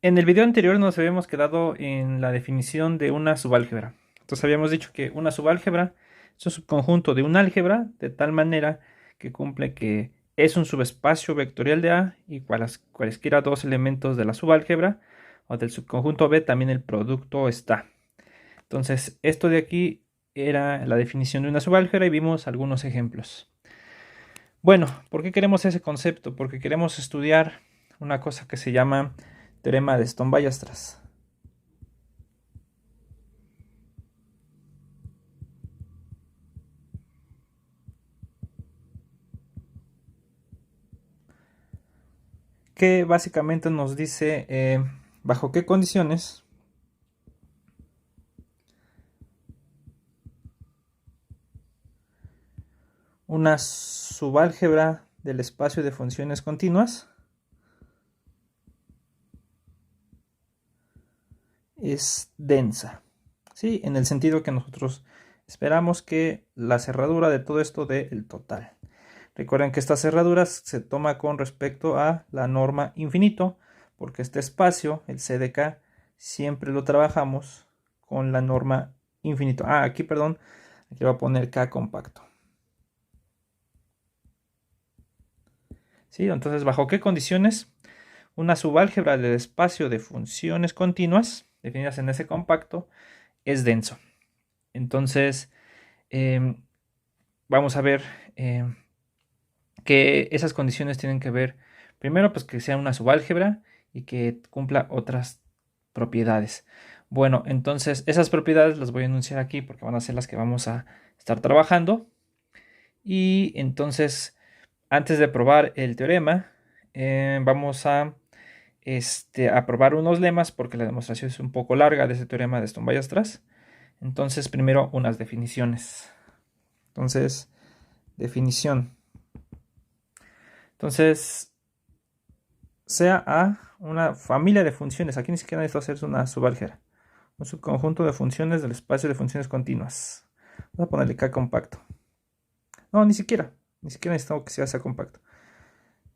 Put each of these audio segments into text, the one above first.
En el video anterior nos habíamos quedado en la definición de una subálgebra. Entonces habíamos dicho que una subálgebra es un subconjunto de un álgebra de tal manera que cumple que es un subespacio vectorial de A y cualesquiera dos elementos de la subálgebra o del subconjunto B también el producto está. Entonces esto de aquí era la definición de una subálgebra y vimos algunos ejemplos. Bueno, ¿por qué queremos ese concepto? Porque queremos estudiar una cosa que se llama teorema de Stone-Weierstrass. Que básicamente nos dice bajo qué condiciones una subálgebra del espacio de funciones continuas es densa, ¿sí? En el sentido que nosotros esperamos que la cerradura de todo esto dé el total. Recuerden que esta cerradura se toma con respecto a la norma infinito, porque este espacio, el C de K, siempre lo trabajamos con la norma infinito. Aquí perdón, aquí voy a poner K compacto. ¿Sí? Entonces, ¿bajo qué condiciones una subálgebra del espacio de funciones continuas, definidas en ese compacto, es denso? Entonces, vamos a ver que esas condiciones tienen que ver, primero, pues que sea una subálgebra y que cumpla otras propiedades. Bueno, entonces esas propiedades las voy a enunciar aquí porque van a ser las que vamos a estar trabajando. Y entonces, antes de probar el teorema, vamos a probar unos lemas porque la demostración es un poco larga de ese teorema de Stone-Weierstrass. Entonces, primero unas definiciones. Entonces, definición. Entonces, sea A una familia de funciones. Aquí ni siquiera necesito hacer una subálgebra. Un subconjunto de funciones del espacio de funciones continuas. Voy a ponerle K compacto. No, ni siquiera. Ni siquiera necesito que sea compacto.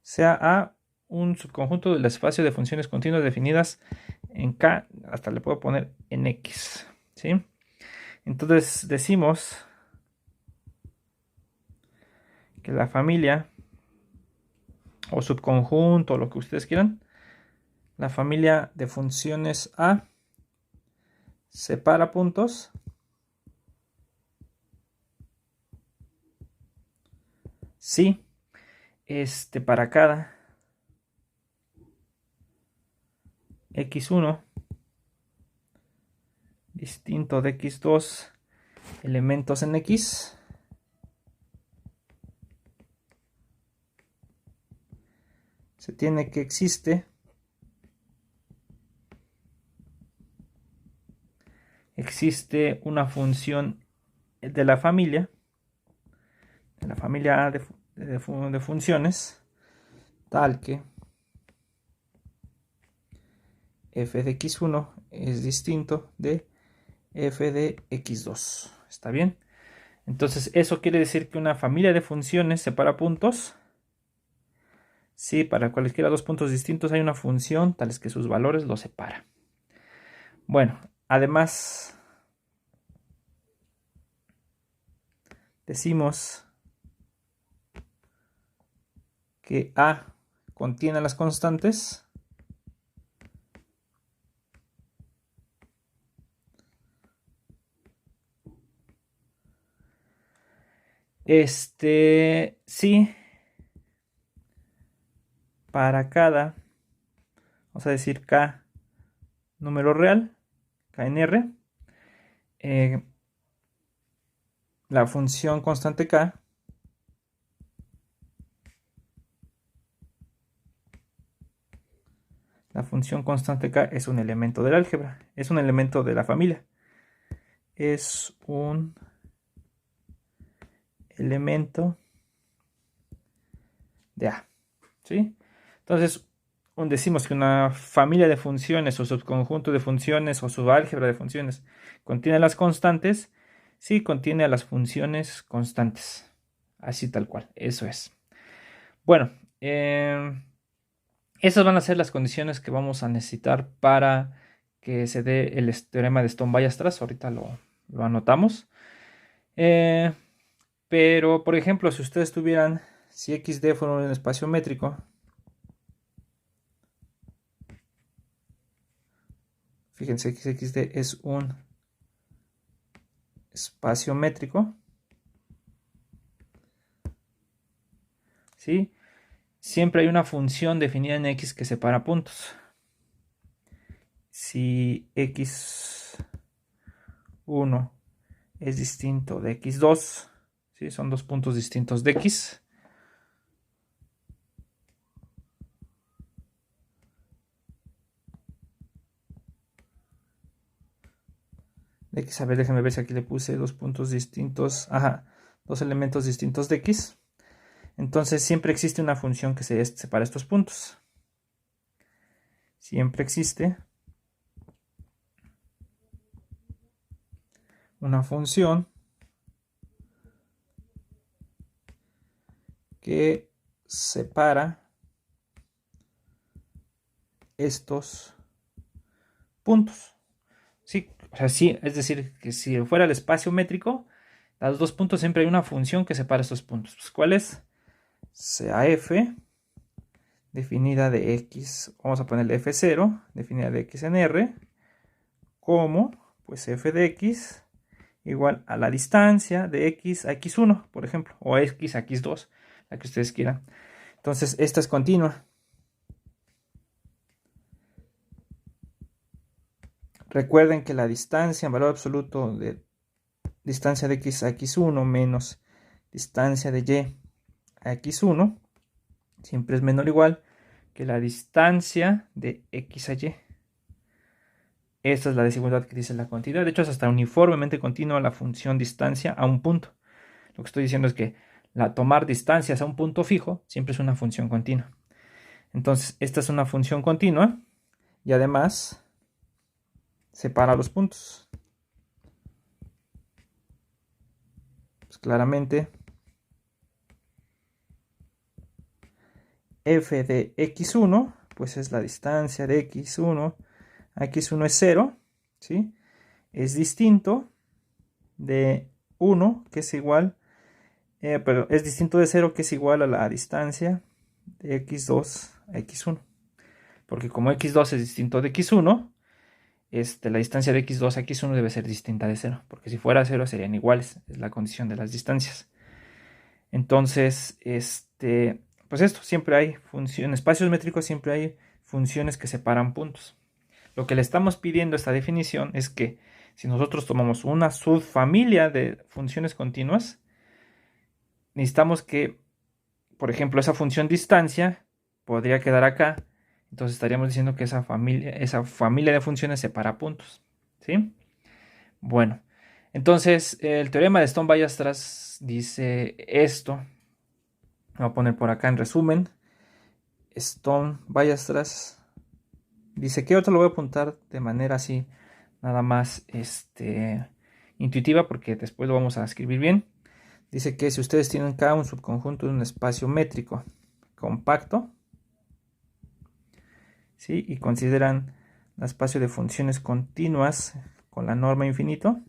Sea A un subconjunto del espacio de funciones continuas definidas en K. Hasta le puedo poner en X. ¿Sí? Entonces decimos que la familia o subconjunto, lo que ustedes quieran, la familia de funciones A separa puntos si para cada x1 distinto de x2 elementos en x se tiene que existe una función de la familia A de funciones tal que f de x1 es distinto de f de x2. ¿Está bien? Entonces eso quiere decir que una familia de funciones separa puntos si para cualquiera dos puntos distintos hay una función tales que sus valores los separa. Bueno, además decimos que A contiene las constantes sí, para cada, vamos a decir K número real, K en R, la función constante K es un elemento del álgebra, es un elemento de la familia, es un elemento de A, ¿sí? Entonces, decimos que una familia de funciones o subconjunto de funciones o subálgebra de funciones contiene las constantes, sí contiene a las funciones constantes, así tal cual, eso es. Bueno, Esas van a ser las condiciones que vamos a necesitar para que se dé el teorema de Stone-Weierstrass. Ahorita lo anotamos. Pero, por ejemplo, si ustedes tuvieran, si XD fuera un espacio métrico, fíjense que XD es un espacio métrico, ¿sí? Siempre hay una función definida en X que separa puntos. Si X1 es distinto de X2, ¿sí? Son dos puntos distintos de X. De X, a ver, déjenme ver si aquí le puse dos puntos distintos. Ajá, dos elementos distintos de X. Entonces siempre existe una función que se separa estos puntos. Siempre existe una función que separa estos puntos. Sí, o sea, sí, es decir, que si fuera el espacio métrico, a los dos puntos siempre hay una función que separa estos puntos. Pues, ¿cuál es? Sea f definida de x, vamos a ponerle f0, definida de x en r, como pues f de x igual a la distancia de x a x1, por ejemplo, o x a x2, la que ustedes quieran. Entonces, esta es continua. Recuerden que la distancia en valor absoluto de distancia de x a x1 menos distancia de y a x1 siempre es menor o igual que la distancia de x a y. Esta es la desigualdad que dice la continuidad. De hecho, es hasta uniformemente continua la función distancia a un punto. Lo que estoy diciendo es que tomar distancias a un punto fijo siempre es una función continua. Entonces, esta es una función continua y además separa los puntos. Pues claramente, f de x1 pues es la distancia de x1 a x1 es 0, ¿sí? Es distinto de 1 que es igual, pero es distinto de 0 que es igual a la distancia de x2 a x1. Porque como x2 es distinto de x1, la distancia de x2 a x1 debe ser distinta de 0. Porque si fuera 0 serían iguales. Es la condición de las distancias. Entonces, pues esto, siempre hay funciones, en espacios métricos siempre hay funciones que separan puntos. Lo que le estamos pidiendo a esta definición es que si nosotros tomamos una subfamilia de funciones continuas, necesitamos que, por ejemplo, esa función distancia podría quedar acá. Entonces estaríamos diciendo que esa familia de funciones separa puntos, ¿sí? Bueno, entonces el teorema de Stone-Weierstrass dice esto. Voy a poner por acá en resumen. Stone-Weierstrass dice que otro lo voy a apuntar de manera así, nada más intuitiva, porque después lo vamos a escribir bien. Dice que si ustedes tienen cada un subconjunto de un espacio métrico compacto, ¿sí? Y consideran el espacio de funciones continuas con la norma infinito,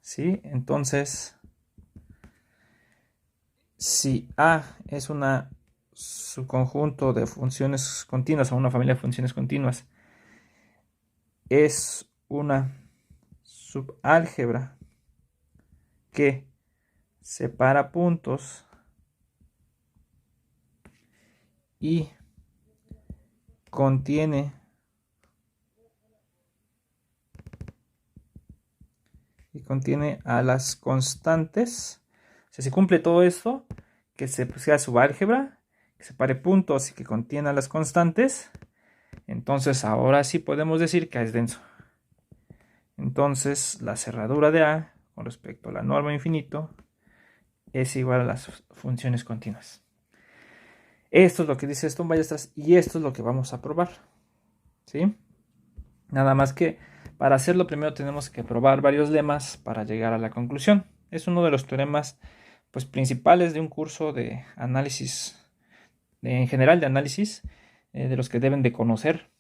¿sí? Entonces, si A es un subconjunto de funciones continuas o una familia de funciones continuas, es una subálgebra que separa puntos y contiene a las constantes. O sea, si cumple todo esto, que sea subálgebra, que separe puntos y que contiene a las constantes, entonces ahora sí podemos decir que es denso. Entonces la cerradura de A con respecto a la norma infinito es igual a las funciones continuas. Esto es lo que dice Stone-Weierstrass y esto es lo que vamos a probar, ¿sí? Nada más que para hacerlo primero tenemos que probar varios lemas para llegar a la conclusión. Es uno de los teoremas pues, principales de un curso de análisis en general de análisis, de los que deben de conocer,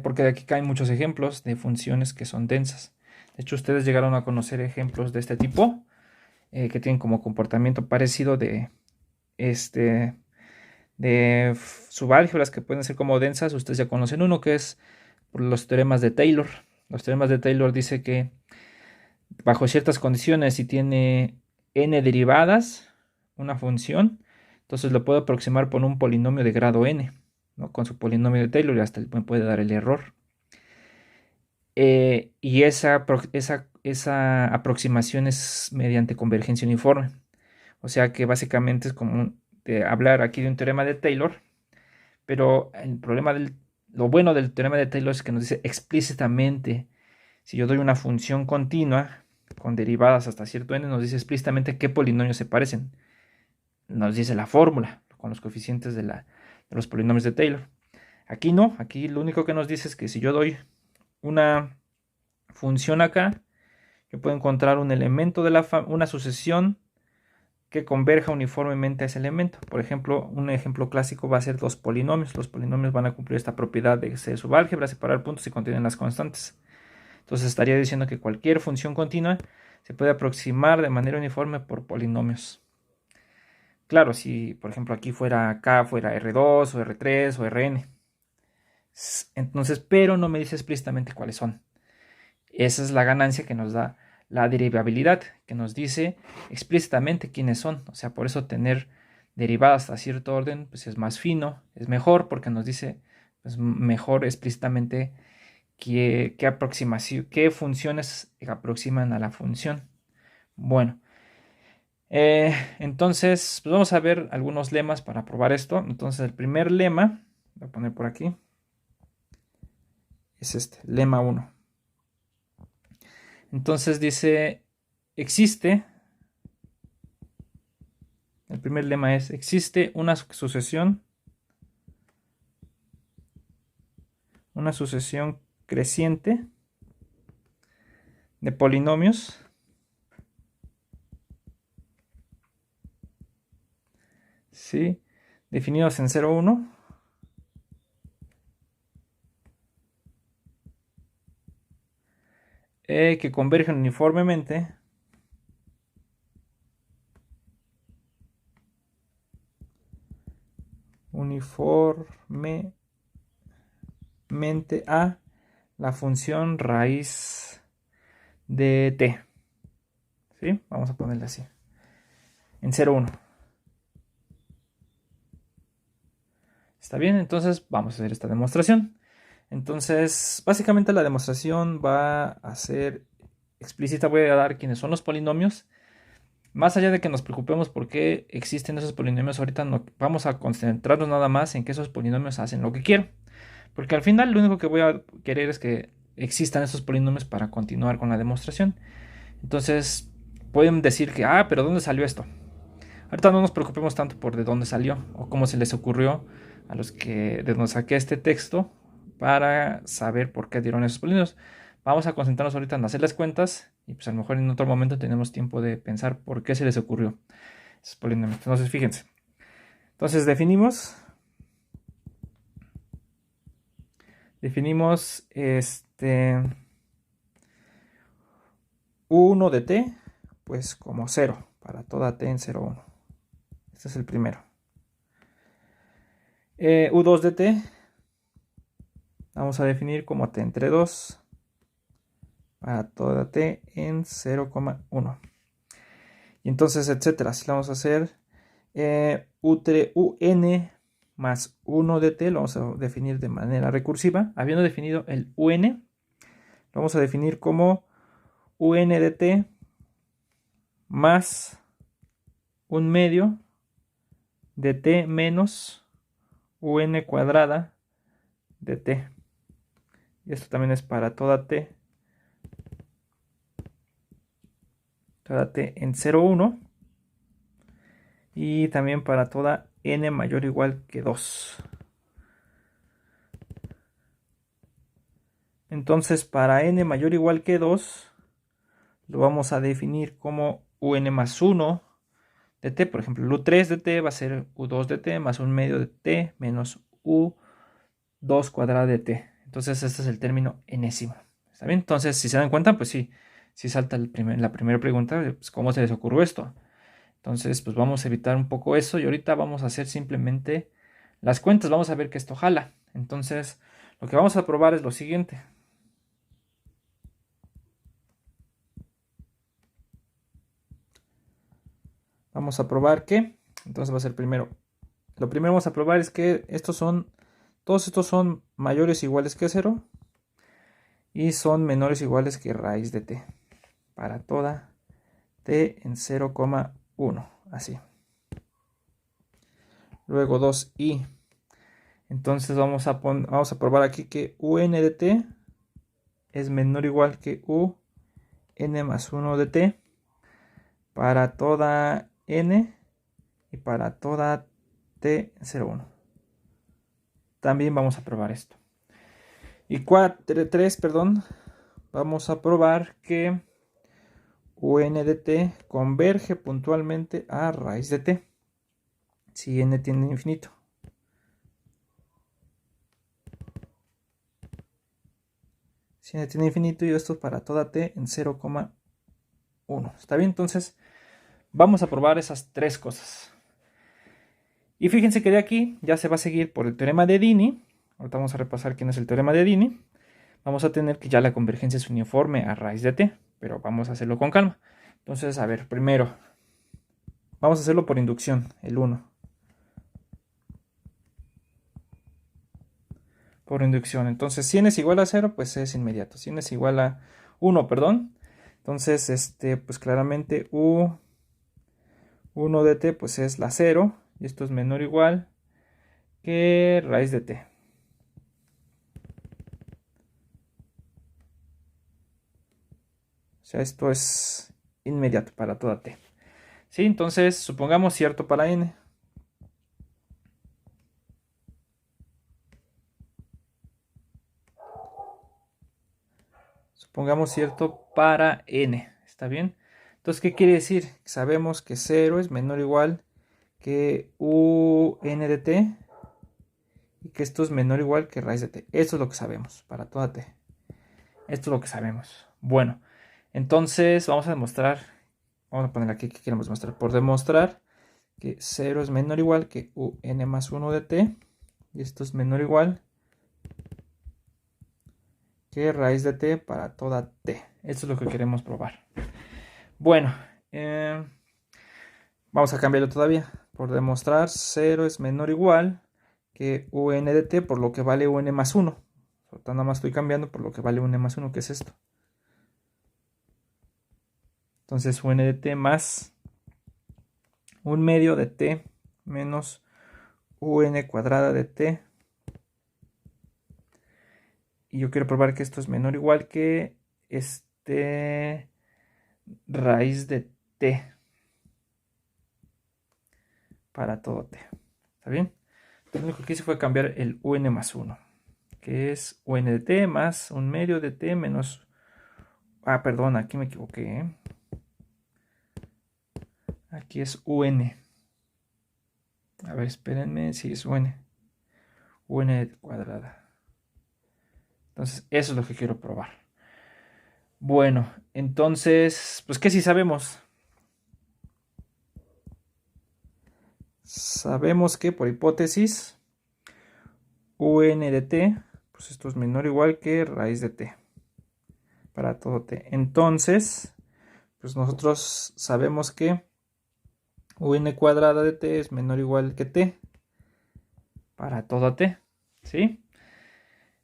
porque de aquí caen muchos ejemplos de funciones que son densas. De hecho, ustedes llegaron a conocer ejemplos de este tipo, que tienen como comportamiento parecido de subálgebras que pueden ser como densas. Ustedes ya conocen uno que es por los teoremas de Taylor. Los teoremas de Taylor dice que bajo ciertas condiciones, si tiene n derivadas una función, entonces lo puedo aproximar por un polinomio de grado n, ¿no? Con su polinomio de Taylor, y hasta me puede dar el error. Y esa aproximación es mediante convergencia uniforme. O sea que básicamente es como hablar aquí de un teorema de Taylor, pero el problema lo bueno del teorema de Taylor es que nos dice explícitamente, si yo doy una función continua con derivadas hasta cierto n, nos dice explícitamente qué polinomios se parecen. Nos dice la fórmula con los coeficientes de los polinomios de Taylor. Aquí no, aquí lo único que nos dice es que si yo doy una función acá, yo puedo encontrar un elemento de una sucesión que converja uniformemente a ese elemento. Por ejemplo, un ejemplo clásico va a ser los polinomios. Los polinomios van a cumplir esta propiedad de ser subálgebra, separar puntos y contienen las constantes. Entonces estaría diciendo que cualquier función continua se puede aproximar de manera uniforme por polinomios. Claro, si por ejemplo aquí fuera K, fuera R2 o R3 o Rn. Entonces, pero no me dice explícitamente cuáles son. Esa es la ganancia que nos da la derivabilidad, que nos dice explícitamente quiénes son. O sea, por eso tener derivadas a cierto orden pues es más fino, es mejor, porque nos dice pues, mejor explícitamente qué funciones aproximan a la función. Bueno, entonces pues vamos a ver algunos lemas para probar esto. Entonces el primer lema, voy a poner por aquí, es este, lema 1. Entonces dice, existe, el primer lema es, existe una sucesión creciente de polinomios ¿sí? Definidos en 0, 1 que convergen uniformemente a la función raíz de t. ¿Sí? Vamos a ponerle así. En 0, 1. ¿Está bien? Entonces vamos a hacer esta demostración. Entonces, básicamente la demostración va a ser explícita. Voy a dar quiénes son los polinomios. Más allá de que nos preocupemos por qué existen esos polinomios, ahorita no, vamos a concentrarnos nada más en que esos polinomios hacen lo que quiero. Porque al final lo único que voy a querer es que existan esos polinomios para continuar con la demostración. Entonces, pueden decir que, pero ¿dónde salió esto? Ahorita no nos preocupemos tanto por de dónde salió o cómo se les ocurrió a los que de donde saqué este texto para saber por qué dieron esos polinomios. Vamos a concentrarnos ahorita en hacer las cuentas y pues a lo mejor en otro momento tenemos tiempo de pensar por qué se les ocurrió esos polinomios. Entonces fíjense. Entonces definimos U1 de t pues como 0 para toda t en 0, 1. Este es el primero. U2 de t vamos a definir como t entre 2 para toda t en 0,1. Y entonces, etcétera. Así lo vamos a hacer. UN más 1 de t lo vamos a definir de manera recursiva. Habiendo definido el UN, lo vamos a definir como UN de t más 1/2 de t menos UN cuadrada de t. Y esto también es para toda t en 0, 1. Y también para toda n mayor o igual que 2. Entonces para n mayor o igual que 2 lo vamos a definir como un más 1 de t. Por ejemplo, el u3 de t va a ser u2 de t más un medio de t menos u2 cuadrada de t. Entonces este es el término enésimo. ¿Está bien? Entonces, si se dan cuenta, pues sí, sí salta la primera pregunta, pues, ¿cómo se les ocurrió esto? Entonces, pues vamos a evitar un poco eso y ahorita vamos a hacer simplemente las cuentas. Vamos a ver que esto jala. Entonces, lo que vamos a probar es lo siguiente. Vamos a probar que, entonces va a ser primero. Lo primero vamos a probar es que todos estos son mayores o iguales que 0 y son menores o iguales que raíz de t para toda t en 0,1, así. Luego 2i. Entonces vamos a probar aquí que un de t es menor o igual que un más 1 de t para toda n y para toda t en 0,1. También vamos a probar esto. Y 3, perdón, vamos a probar que un de t converge puntualmente a raíz de t si n tiende a infinito. Si n tiende a infinito y esto para toda t en 0,1. ¿Está bien? Entonces vamos a probar esas tres cosas. Y fíjense que de aquí ya se va a seguir por el teorema de Dini. Ahorita vamos a repasar quién es el teorema de Dini. Vamos a tener que ya la convergencia es uniforme a raíz de t, pero vamos a hacerlo con calma. Entonces, a ver, primero, vamos a hacerlo por inducción, el 1. Por inducción, entonces si n es igual a 0, pues es inmediato. Si n es igual a 1, perdón. Entonces, pues claramente u1 de t pues es la 0, y esto es menor o igual que raíz de t. O sea, esto es inmediato para toda t. ¿Sí? Entonces, supongamos cierto para n. Supongamos cierto para n. ¿Está bien? Entonces, ¿qué quiere decir? Sabemos que 0 es menor o igual que un de t y que esto es menor o igual que raíz de t. Esto es lo que sabemos para toda t. Esto es lo que sabemos. Bueno, entonces vamos a demostrar, vamos a poner aquí que queremos demostrar. Por demostrar que 0 es menor o igual que un más 1 de t y esto es menor o igual que raíz de t para toda t. Esto es lo que queremos probar. Bueno, vamos a cambiarlo todavía. Por demostrar 0 es menor o igual que un de t por lo que vale un más 1. Nada más estoy cambiando por lo que vale un más 1, que es esto. Entonces un de t más un medio de t menos un cuadrada de t. Y yo quiero probar que esto es menor o igual que raíz de t para todo t. ¿Está bien? Lo único que hice fue cambiar el un más 1, que es un de t más un medio de t menos... Ah, perdón, aquí me equivoqué. Aquí es un. A ver, espérenme, si es un cuadrada. Entonces, eso es lo que quiero probar. Bueno, entonces, pues, ¿qué sí sabemos? Sabemos que por hipótesis un de t, pues esto es menor o igual que raíz de t para todo t. Entonces, pues nosotros sabemos que un cuadrada de t es menor o igual que t para todo t, ¿sí?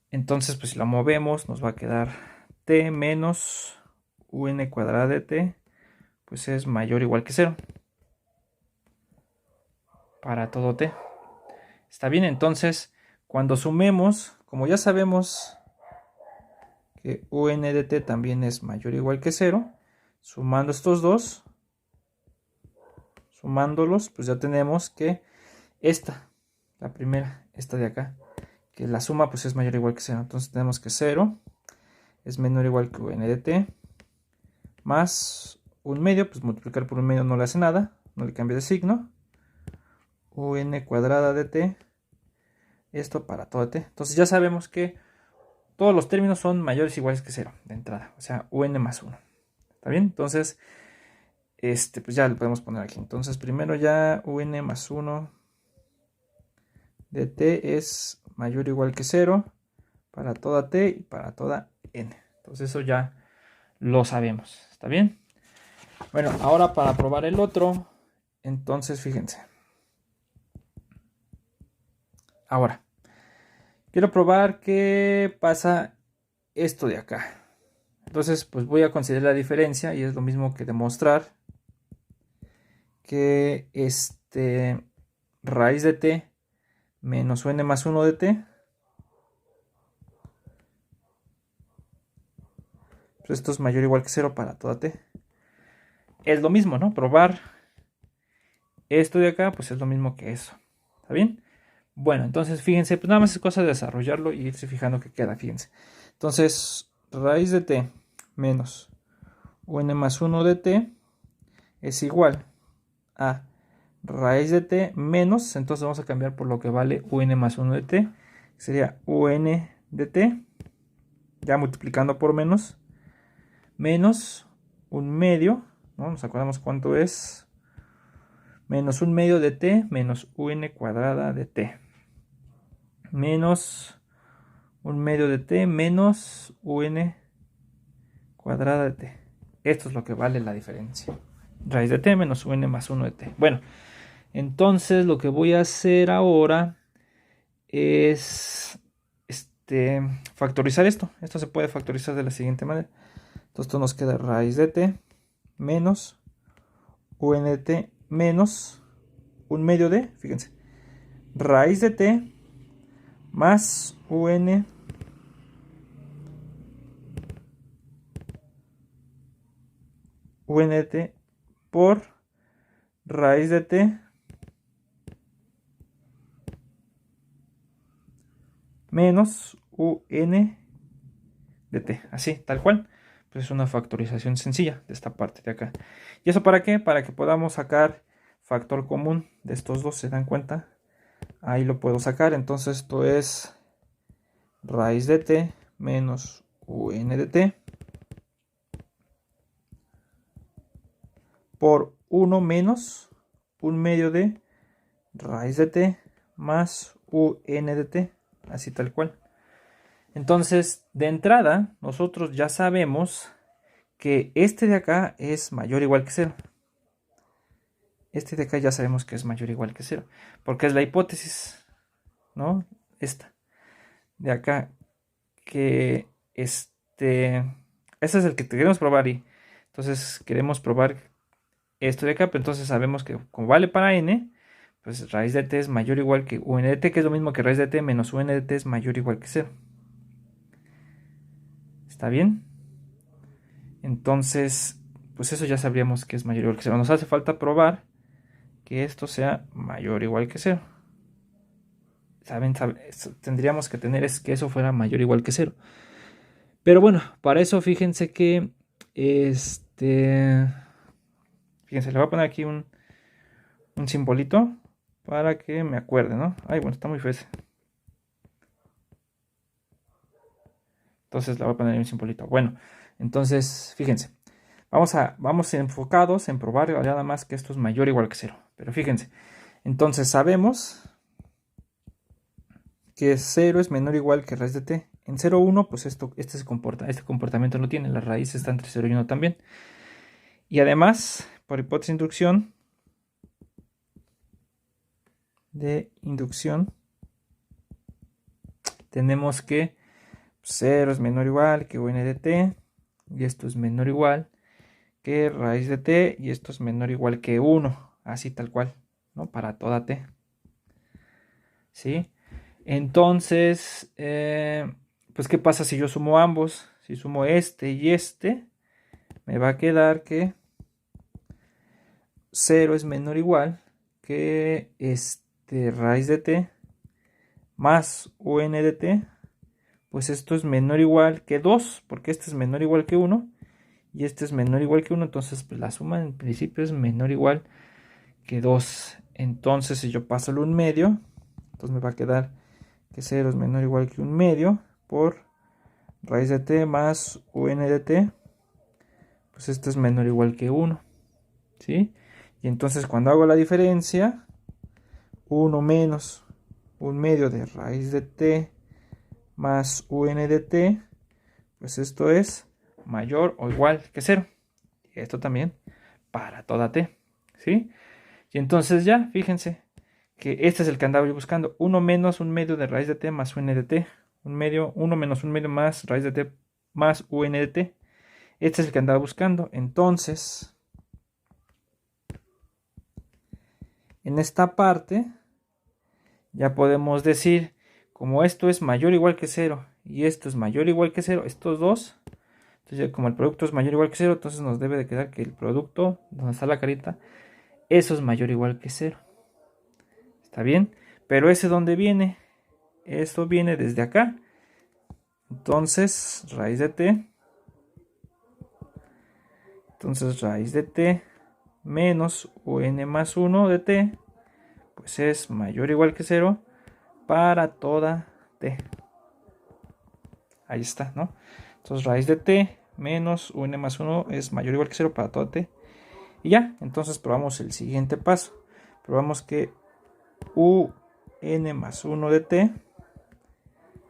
Entonces, pues si lo movemos, nos va a quedar t menos un cuadrada de t, pues es mayor o igual que 0 para todo t. Está bien, entonces, cuando sumemos, como ya sabemos que un de t también es mayor o igual que 0, sumando estos dos, sumándolos, pues ya tenemos que la primera, esta de acá, que la suma pues es mayor o igual que 0. Entonces tenemos que 0 es menor o igual que un de t más un medio, pues multiplicar por un medio no le hace nada, no le cambies de signo, un cuadrada de t, esto para toda t. Entonces ya sabemos que todos los términos son mayores o iguales que 0 de entrada, o sea, un más 1. ¿Está bien? Entonces, pues ya lo podemos poner aquí. Entonces, primero ya un más 1 de t es mayor o igual que 0 para toda t y para toda n. Entonces eso ya lo sabemos. ¿Está bien? Bueno, ahora para probar el otro, entonces fíjense. Ahora, quiero probar qué pasa esto de acá. Entonces, pues voy a considerar la diferencia y es lo mismo que demostrar que raíz de t menos n más 1 de t, pues esto es mayor o igual que 0 para toda t. Es lo mismo, ¿no? Probar esto de acá, pues es lo mismo que eso. ¿Está bien? Bueno, entonces fíjense, pues nada más es cosa de desarrollarlo y irse fijando que queda, fíjense. Entonces, raíz de t menos un más 1 de t es igual a raíz de t menos, entonces vamos a cambiar por lo que vale un más 1 de t, sería un de t, ya multiplicando por menos un medio, ¿no? Nos acordamos cuánto es, menos un medio de t menos un cuadrada de t, menos un medio de t menos un cuadrada de t. Esto es lo que vale la diferencia. Raíz de t menos un más 1 de t. Bueno, entonces lo que voy a hacer ahora es factorizar esto. Esto se puede factorizar de la siguiente manera. Entonces esto nos queda raíz de t menos un de t menos un medio de, fíjense, raíz de t más un de t por raíz de t menos un de t, así, tal cual. Pues es una factorización sencilla de esta parte de acá. ¿Y eso para qué? Para que podamos sacar factor común de estos dos, ¿se dan cuenta? Ahí lo puedo sacar, entonces esto es raíz de t menos un de t por 1 menos un medio de raíz de t más un de t, así tal cual. Entonces, de entrada, nosotros ya sabemos que este de acá es mayor o igual que 0. Este de acá ya sabemos que es mayor o igual que 0, porque es la hipótesis, ¿no? Esta de acá, que ese es el que queremos probar y entonces queremos probar esto de acá, pero entonces sabemos que como vale para n, pues raíz de t es mayor o igual que un de t, que es lo mismo que raíz de t menos un de t es mayor o igual que 0. ¿Está bien? Entonces, pues eso ya sabríamos que es mayor o igual que 0. Nos hace falta probar que esto sea mayor o igual que 0. Tendríamos que tener es que eso fuera mayor o igual que 0. Pero bueno, para eso fíjense que fíjense, le voy a poner aquí un simbolito para que me acuerde, ¿no? Ay, bueno, está muy feo ese. Entonces le voy a poner un simbolito. Bueno, entonces, fíjense. Vamos enfocados en probar nada más que esto es mayor o igual que 0. Pero fíjense. Entonces sabemos que 0 es menor o igual que raíz de t. En 0, 1, pues este comportamiento lo tiene. La raíz está entre 0 y 1 también. Y además, por hipótesis de inducción, tenemos que 0 es menor o igual que un de t. Y esto es menor o igual que raíz de t. Y esto es menor o igual que 1. Así tal cual, ¿no? Para toda t. ¿Sí? Entonces, pues ¿qué pasa si yo sumo ambos? Si sumo este y este, me va a quedar que 0 es menor o igual que raíz de t más un de t. Pues esto es menor o igual que 2, porque este es menor o igual que 1 y este es menor o igual que 1. Entonces, pues la suma en principio es menor o igual que 2. Entonces si yo paso el 1 medio, entonces me va a quedar que 0 es menor o igual que 1 medio por raíz de t más un de t. Pues esto es menor o igual que 1. ¿Sí? Y entonces cuando hago la diferencia, 1 menos 1 medio de raíz de t más un de t, pues esto es mayor o igual que 0. Y esto también para toda t. ¿Sí? Y entonces ya, fíjense que este es el que andaba yo buscando. 1 menos 1 medio de raíz de t más un de t. 1 menos 1 medio más raíz de t más un de t. Este es el que andaba buscando. Entonces, en esta parte, ya podemos decir, como esto es mayor o igual que 0 y esto es mayor o igual que 0, estos dos, entonces como el producto es mayor o igual que 0, entonces nos debe de quedar que el producto, donde está la carita, eso es mayor o igual que 0. ¿Está bien? Pero ese ¿dónde viene? Esto viene desde acá. Entonces, raíz de t. Entonces, raíz de t menos un más 1 de t, pues es mayor o igual que 0 para toda t. Ahí está, ¿no? Entonces, raíz de t menos un más 1 es mayor o igual que 0 para toda t. Y ya, entonces probamos el siguiente paso. Probamos que un más 1 de t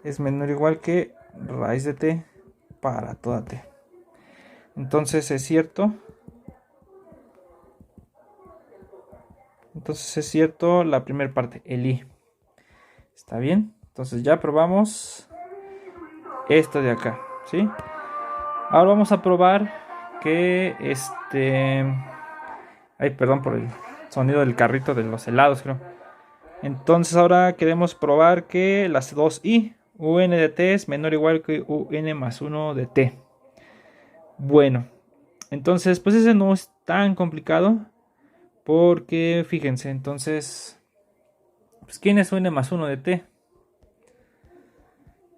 es menor o igual que raíz de t para toda t. Entonces es cierto. Entonces es cierto la primera parte, el i. ¿Está bien? Entonces ya probamos esto de acá, ¿sí? Ahora vamos a probar que Ay, perdón por el sonido del carrito de los helados, creo. Entonces ahora queremos probar que las dos i, un de t es menor o igual que un más 1 de t. Bueno, entonces pues ese no es tan complicado. Porque fíjense, entonces, pues ¿quién es un más 1 de t?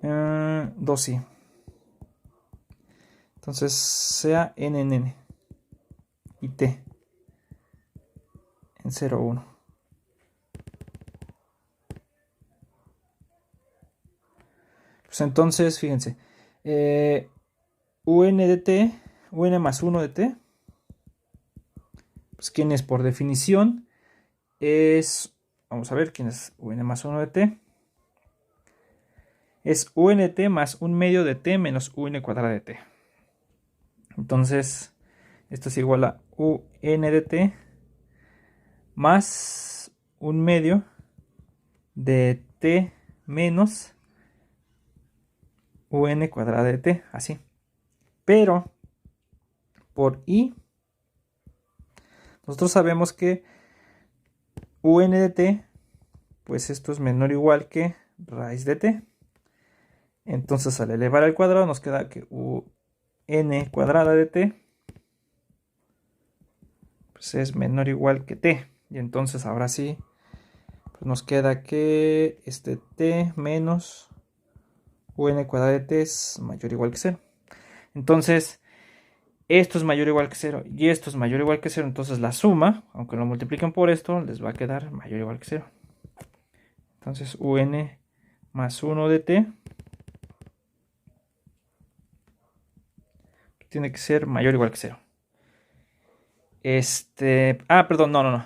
2i. Entonces sea n y t en 0, 1. Pues entonces, fíjense, un de t, un más 1 de t, pues ¿quién es por definición? Vamos a ver, ¿quién es un más 1 de t? Es un de t más un medio de t menos un cuadrado de t. Entonces, esto es igual a un de t más un medio de t menos un cuadrado de t, así. Pero por i, nosotros sabemos que un de t, pues esto es menor o igual que raíz de t. Entonces al elevar al cuadrado nos queda que un cuadrada de t pues es menor o igual que t. Y entonces ahora sí, pues nos queda que este t menos un cuadrado de t es mayor o igual que 0. Entonces, esto es mayor o igual que 0 y esto es mayor o igual que 0. Entonces la suma, aunque lo multipliquen por esto, les va a quedar mayor o igual que 0. Entonces un más 1 de t tiene que ser mayor o igual que 0. Perdón, no.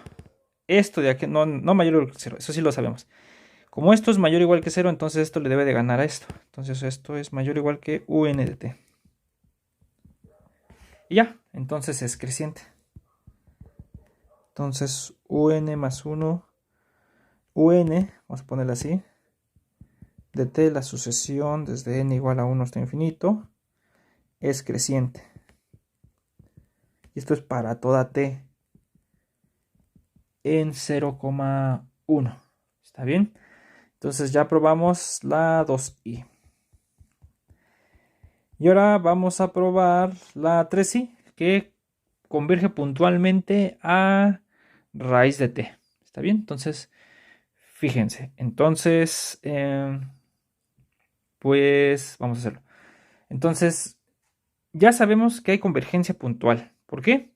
Esto de aquí, no mayor o igual que 0, eso sí lo sabemos. Como esto es mayor o igual que 0, entonces esto le debe de ganar a esto. Entonces esto es mayor o igual que un de t. Y ya, entonces es creciente. Entonces un más 1, vamos a ponerlo así, de t, la sucesión desde n igual a 1 hasta infinito, es creciente. Y esto es para toda t en 0,1. ¿Está bien? Entonces ya probamos la 2i. Y ahora vamos a probar la 3i, que converge puntualmente a raíz de t. ¿Está bien? Entonces, fíjense. Entonces, pues vamos a hacerlo. Entonces, ya sabemos que hay convergencia puntual. ¿Por qué?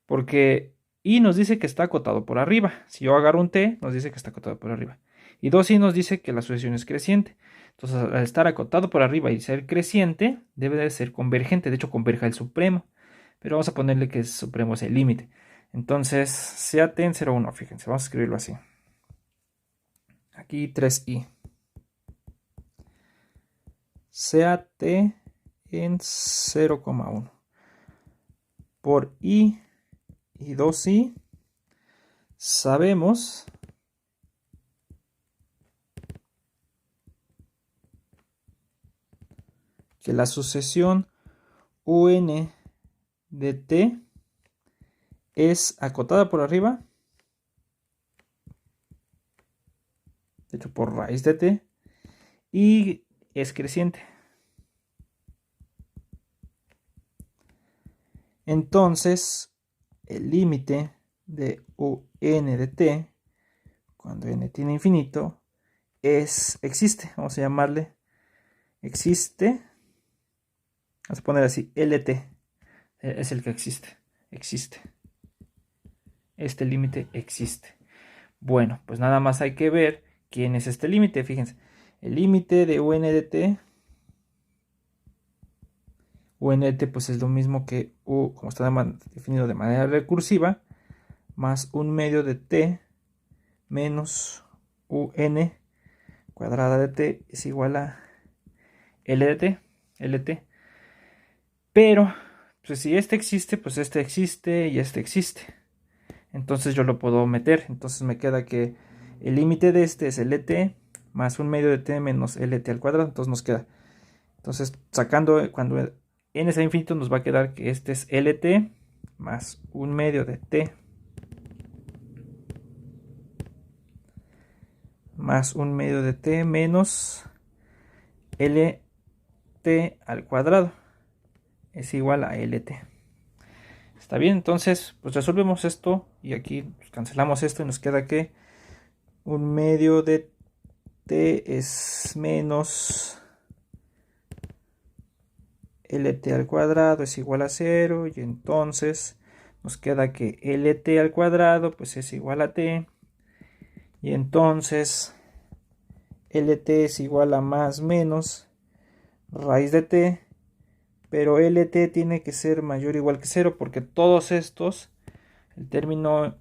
Porque y nos dice que está acotado por arriba. Si yo agarro un t, nos dice que está acotado por arriba. Y 2i nos dice que la sucesión es creciente. Entonces, al estar acotado por arriba y ser creciente, debe de ser convergente. De hecho, converge al supremo. Pero vamos a ponerle que el supremo es el límite. Entonces, sea t en 0,1. Fíjense, vamos a escribirlo así. Aquí 3i. Sea t en 0,1. Por i y 2i, sabemos que la sucesión un de t es acotada por arriba, de hecho por raíz de t, y es creciente. Entonces, el límite de un de t, cuando n tiene infinito, existe. Vamos a llamarle existe. Vamos a poner así, lt. Es el que existe. Existe. Este límite existe. Bueno, pues nada más hay que ver quién es este límite. Fíjense, el límite de un de t. Un de t pues es lo mismo que u, como está definido de manera recursiva, más un medio de t menos un cuadrada de t es igual a l de t, lt. Pero, pues si este existe, pues este existe y este existe. Entonces yo lo puedo meter. Entonces me queda que el límite de este es lt más un medio de t menos lt al cuadrado. Entonces nos queda. Entonces sacando, cuando n sea infinito, nos va a quedar que este es lt más un medio de t más un medio de t menos lt al cuadrado es igual a lt. Está bien, entonces pues resolvemos esto y aquí pues, cancelamos esto y nos queda que un medio de t es menos lt al cuadrado es igual a 0 y entonces nos queda que lt al cuadrado pues es igual a t y entonces lt es igual a más menos raíz de t, pero lt tiene que ser mayor o igual que 0 porque todos estos, el término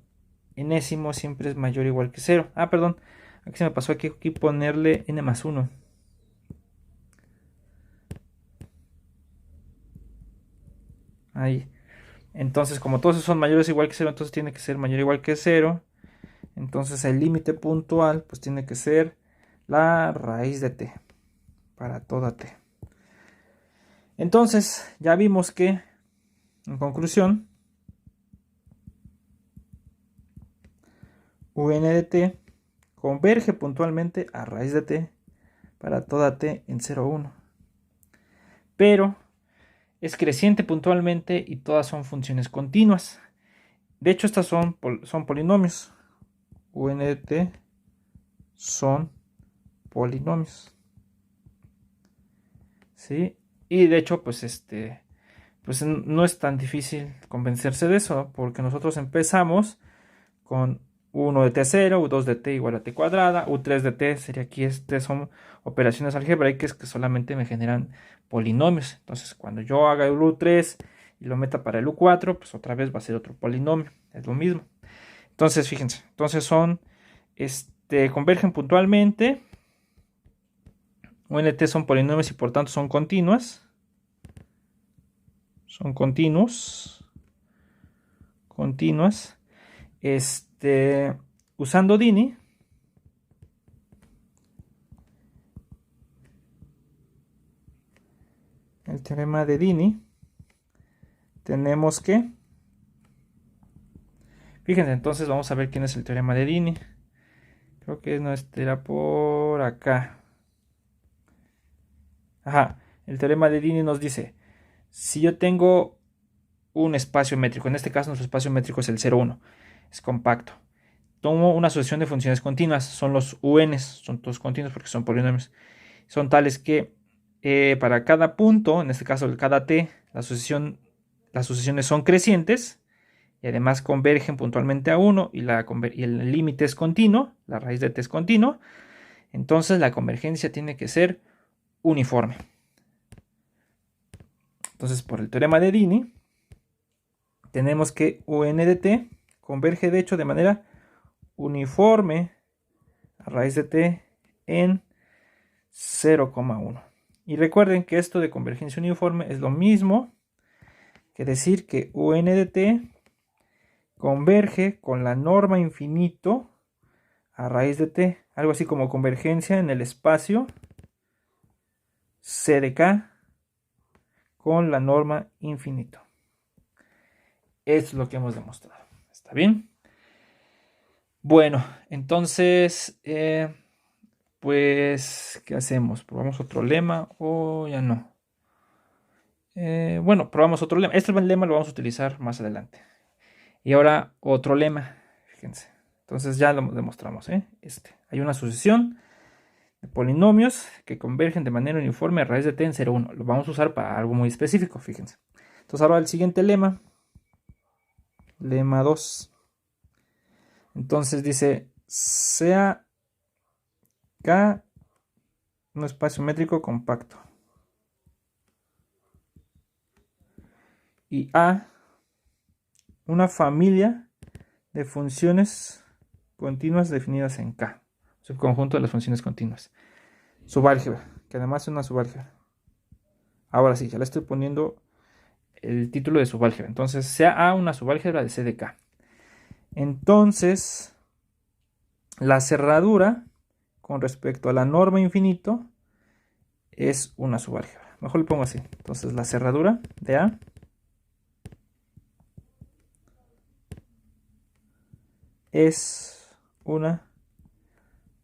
enésimo siempre es mayor o igual que 0. Ah, perdón, aquí se me pasó aquí ponerle n más 1. Ahí. Entonces, como todos son mayores o igual que 0, entonces tiene que ser mayor o igual que 0. Entonces el límite puntual pues tiene que ser la raíz de t para toda t. Entonces ya vimos que, en conclusión, un de t converge puntualmente a raíz de t para toda t en 0,1. Pero es creciente puntualmente y todas son funciones continuas. De hecho, estas son polinomios. Un de t son polinomios. ¿Sí? Y de hecho, pues pues no es tan difícil convencerse de eso, porque nosotros empezamos con 1 de t 0, u2 de t igual a t cuadrada, u3 de t sería aquí, son operaciones algebraicas que solamente me generan polinomios. Entonces, cuando yo haga el u3 y lo meta para el u4, pues otra vez va a ser otro polinomio, es lo mismo. Entonces, fíjense, entonces convergen puntualmente. UNT son polinomios y por tanto son continuas. Son continuos. Continuas. Usando Dini. El teorema de Dini. Tenemos que. Fíjense, entonces vamos a ver quién es el teorema de Dini. Creo que no estará por acá. Ajá, el teorema de Dini nos dice, si yo tengo un espacio métrico, en este caso nuestro espacio métrico es el 0,1, es compacto. Tomo una sucesión de funciones continuas, son los UNs, son todos continuos porque son polinomios. Son tales que para cada punto, en este caso cada t, las sucesiones son crecientes y además convergen puntualmente a 1 y el límite es continuo, la raíz de t es continuo, entonces la convergencia tiene que ser uniforme. Entonces, por el teorema de Dini, tenemos que un de t converge de hecho de manera uniforme a raíz de t en 0,1. Y recuerden que esto de convergencia uniforme es lo mismo que decir que un de t converge con la norma infinito a raíz de t, algo así como convergencia en el espacio c de k con la norma infinito. Es lo que hemos demostrado. ¿Está bien? Bueno, entonces, pues, ¿qué hacemos? ¿Probamos otro lema o ya no? Bueno, probamos otro lema. Este lema lo vamos a utilizar más adelante. Y ahora otro lema. Fíjense. Entonces ya lo demostramos. Hay una sucesión de polinomios que convergen de manera uniforme a raíz de t en 0,1. Lo vamos a usar para algo muy específico. Fíjense. Entonces ahora el siguiente lema. Lema 2. Entonces dice, sea K un espacio métrico compacto y A una familia de funciones continuas definidas en K, subconjunto de las funciones continuas. Subálgebra, que además es una subálgebra. Ahora sí, ya le estoy poniendo el título de subálgebra. Entonces, sea A una subálgebra de C de K. Entonces, la cerradura con respecto a la norma infinito es una subálgebra. Mejor le pongo así. Entonces, la cerradura de A es una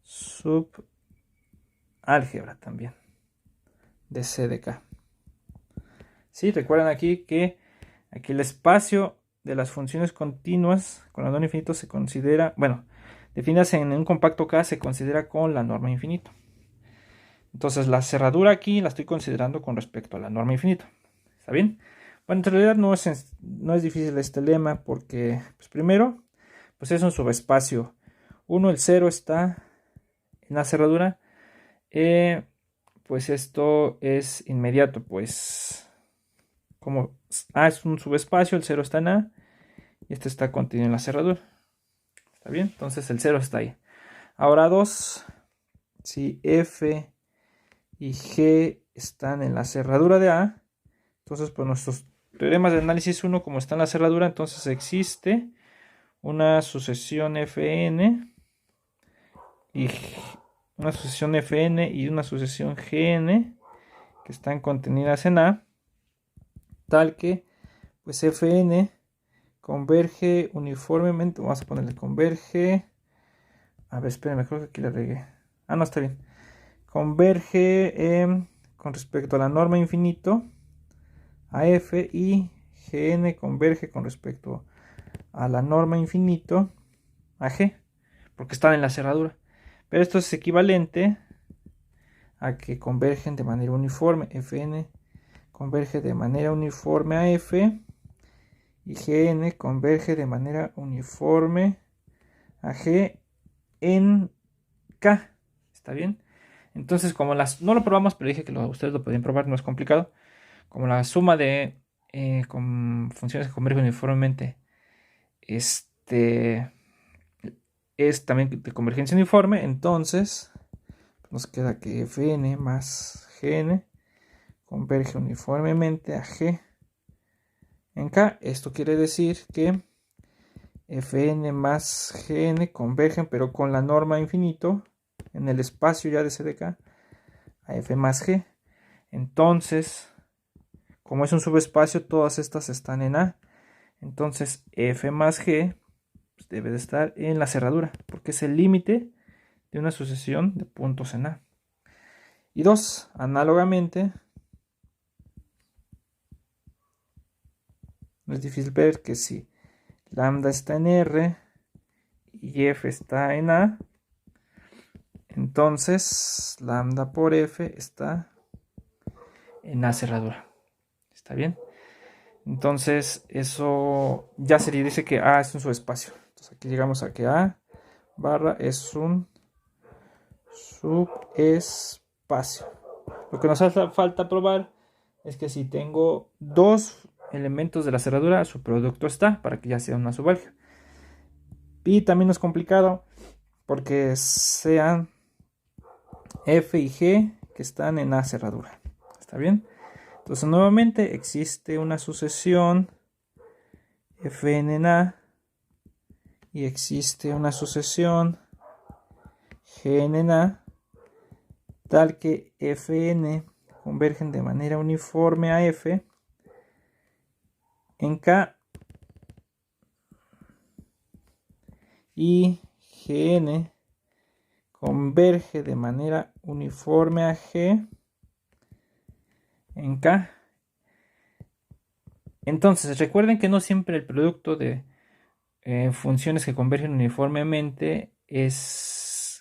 subálgebra también de C de K. ¿Sí? Recuerdan aquí que aquí el espacio de las funciones continuas con la norma infinito se considera, bueno, definidas en un compacto K se considera con la norma infinito. Entonces la cerradura aquí la estoy considerando con respecto a la norma infinito. ¿Está bien? Bueno, en realidad no es difícil este lema porque, pues primero, pues es un subespacio. 1, el 0 está en la cerradura. Pues esto es inmediato, pues como A es un subespacio, el 0 está en A y este está contenido en la cerradura. ¿Está bien? Entonces el 0 está ahí. Ahora 2, si F y G están en la cerradura de A, entonces pues nuestros teoremas de análisis 1 como está en la cerradura, entonces existe una sucesión Fn y una sucesión Fn y una sucesión Gn que están contenidas en A, tal que pues Fn converge uniformemente, vamos a ponerle converge, a ver, espérenme, creo que aquí le regué, no, está bien, converge con respecto a la norma infinito a F y Gn converge con respecto a la norma infinito a G, porque están en la cerradura, pero esto es equivalente a que convergen de manera uniforme. Fn converge de manera uniforme a F y Gn converge de manera uniforme a G en K. ¿Está bien? Entonces, como no lo probamos, pero dije que ustedes lo podían probar, no es complicado. Como la suma de con funciones que convergen uniformemente es también de convergencia uniforme, entonces nos queda que Fn más Gn converge uniformemente a G en K. Esto quiere decir que Fn más Gn convergen, pero con la norma infinito en el espacio ya de C de K a F más G. Entonces, como es un subespacio, todas estas están en A. Entonces, F más G pues, debe de estar en la cerradura, porque es el límite de una sucesión de puntos en A. Y 2, análogamente, no es difícil ver que si lambda está en R y F está en A, entonces lambda por F está en A cerradura. ¿Está bien? Entonces eso ya se dice que A es un subespacio. Entonces aquí llegamos a que A barra es un subespacio. Lo que nos hace falta probar es que si tengo dos elementos de la cerradura, su producto está para que ya sea una subálgebra. Y también es complicado porque sean F y G que están en A cerradura. ¿Está bien? Entonces nuevamente existe una sucesión Fn en A y existe una sucesión Gn en A tal que Fn convergen de manera uniforme a F en K y Gn converge de manera uniforme a G en K. Entonces recuerden que no siempre el producto de funciones que convergen uniformemente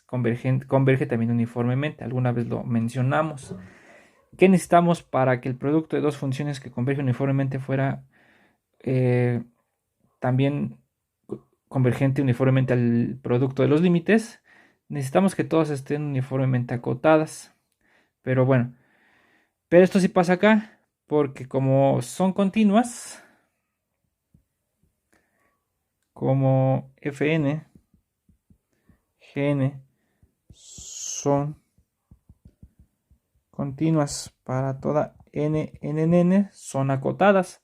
converge también uniformemente. Alguna vez lo mencionamos. ¿Qué necesitamos para que el producto de dos funciones que convergen uniformemente fuera también convergente uniformemente al producto de los límites? Necesitamos que todas estén uniformemente acotadas. Pero bueno, pero esto sí pasa acá, porque como son continuas, como Fn, Gn son continuas para toda n, son acotadas.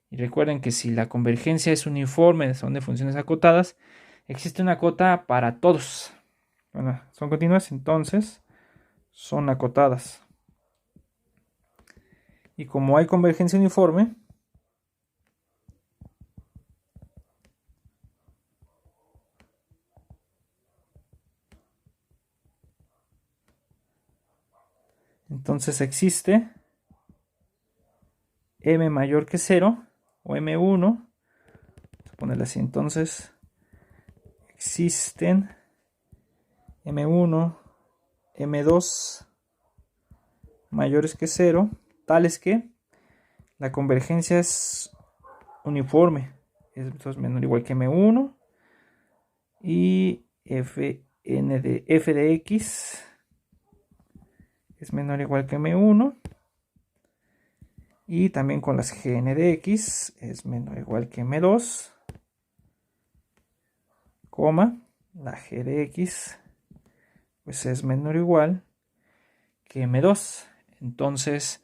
Y recuerden que si la convergencia es uniforme, son de funciones acotadas, existe una cota para todos. Bueno, son continuas, entonces son acotadas. Y como hay convergencia uniforme, entonces existe m mayor que 0 o m1. Vamos a ponerle así. Entonces existen m1, m2 mayores que 0, tales que la convergencia es uniforme. Esto es menor o igual que m1 y f de x es menor o igual que m1 y también con las gn de x es menor o igual que m2, coma, la g de x pues es menor o igual que m2. Entonces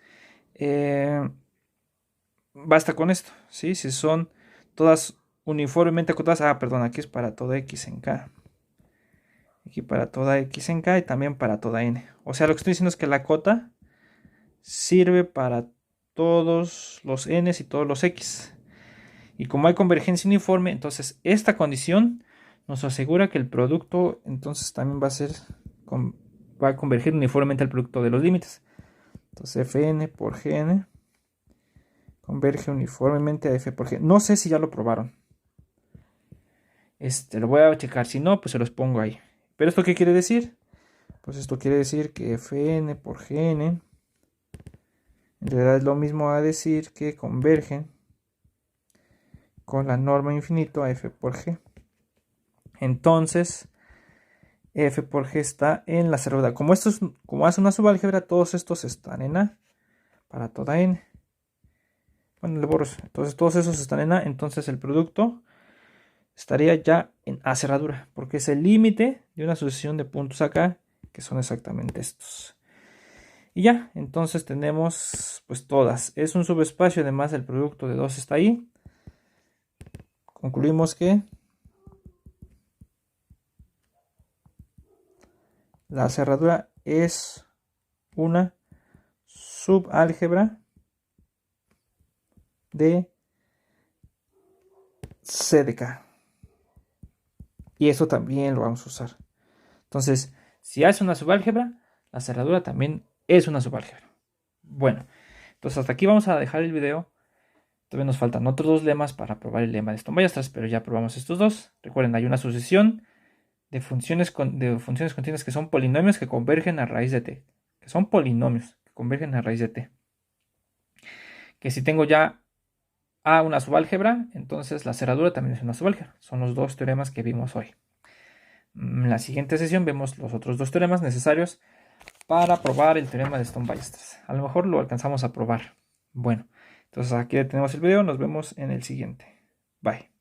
basta con esto, ¿sí? Si son todas uniformemente acotadas, perdón, aquí es para toda x en k. Aquí para toda x en k y también para toda n. O sea, lo que estoy diciendo es que la cota sirve para todos los n y todos los x. Y como hay convergencia uniforme, entonces esta condición nos asegura que el producto entonces también va a converger uniformemente al producto de los límites. Entonces Fn por Gn converge uniformemente a F por G. No sé si ya lo probaron. Lo voy a checar. Si no, pues se los pongo ahí. ¿Pero esto qué quiere decir? Pues esto quiere decir que Fn por Gn en realidad es lo mismo a decir que convergen con la norma infinito a F por G. Entonces, F por G está en la cerradura. Como hace una subálgebra, todos estos están en A para toda n. Bueno, le borro. Entonces, todos esos están en A. Entonces, el producto estaría ya en A cerradura, porque es el límite de una sucesión de puntos acá, que son exactamente estos. Y ya, entonces tenemos pues todas. Es un subespacio, además el producto de 2 está ahí. Concluimos que la cerradura es una subálgebra de C de K. Y eso también lo vamos a usar. Entonces, si hace una subálgebra, la cerradura también es una subálgebra. Bueno, entonces hasta aquí vamos a dejar el video. Todavía nos faltan otros dos lemas para probar el lema de Stone-Weierstrass, pero ya probamos estos dos. Recuerden, hay una sucesión de funciones continuas que son polinomios que convergen a raíz de t. Que son polinomios que convergen a raíz de t. Que si tengo ya A una subálgebra, entonces la cerradura también es una subálgebra. Son los dos teoremas que vimos hoy. En la siguiente sesión vemos los otros dos teoremas necesarios para probar el teorema de Stone-Ballester. A lo mejor lo alcanzamos a probar. Bueno, entonces aquí detenemos el video. Nos vemos en el siguiente. Bye.